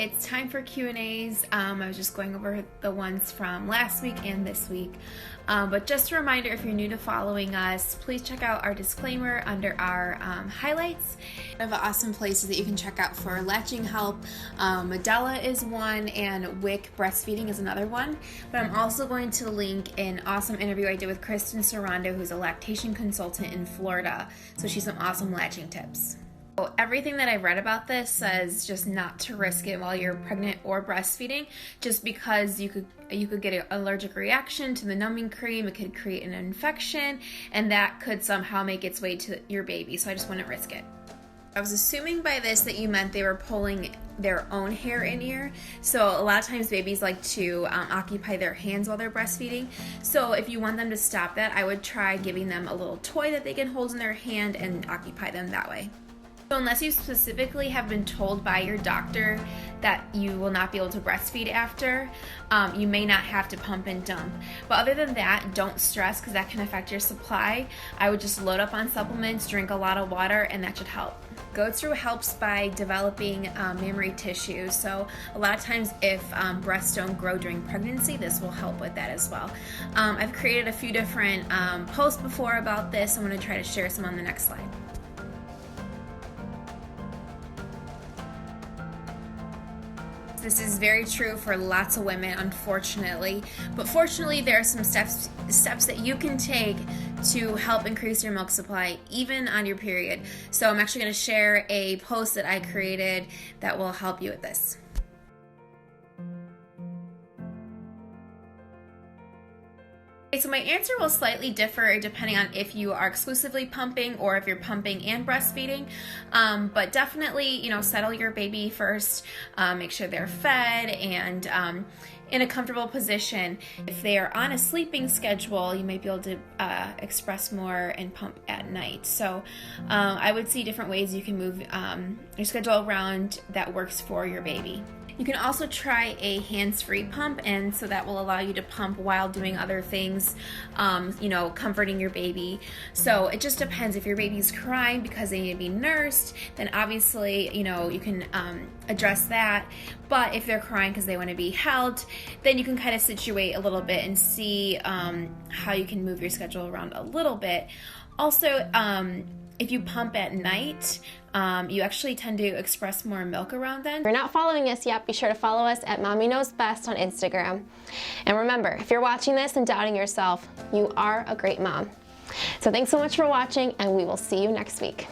it's time for Q&As. I was just going over the ones from last week and this week. But just a reminder, if you're new to following us, please check out our disclaimer under our highlights. We have awesome places that you can check out for latching help. Medela is one, and WIC Breastfeeding is another one. But I'm also going to link an awesome interview I did with Kristen Sorando, who's a lactation consultant in Florida. So she's some awesome latching tips. Everything that I've read about this says just not to risk it while you're pregnant or breastfeeding, just because you could get an allergic reaction to the numbing cream. It could create an infection, and that could somehow make its way to your baby. So I just wouldn't risk it. I was assuming by this that you meant they were pulling their own hair in here. So a lot of times babies like to occupy their hands while they're breastfeeding. So if you want them to stop that, I would try giving them a little toy that they can hold in their hand and occupy them that way. So unless you specifically have been told by your doctor that you will not be able to breastfeed after, you may not have to pump and dump. But other than that, don't stress, because that can affect your supply. I would just load up on supplements, drink a lot of water, and that should help. Go through helps by developing mammary tissue. So a lot of times if breasts don't grow during pregnancy, this will help with that as well. I've created a few different posts before about this. I'm going to try to share some on the next slide. This is very true for lots of women, unfortunately. But fortunately, there are some steps that you can take to help increase your milk supply, even on your period. So I'm actually going to share a post that I created that will help you with this. So my answer will slightly differ depending on if you are exclusively pumping or if you're pumping and breastfeeding, but definitely, settle your baby first, make sure they're fed and in a comfortable position. If they are on a sleeping schedule, you might be able to express more and pump at night. So I would see different ways you can move your schedule around that works for your baby. You can also try a hands-free pump, and so that will allow you to pump while doing other things, comforting your baby. So it just depends. If your baby's crying because they need to be nursed, then obviously, you can address that. But if they're crying because they want to be held, then you can kind of situate a little bit and see how you can move your schedule around a little bit. Also, if you pump at night, you actually tend to express more milk around then. If you're not following us yet, be sure to follow us at Mommy Knows Best on Instagram. And remember, if you're watching this and doubting yourself, you are a great mom. So thanks so much for watching, and we will see you next week.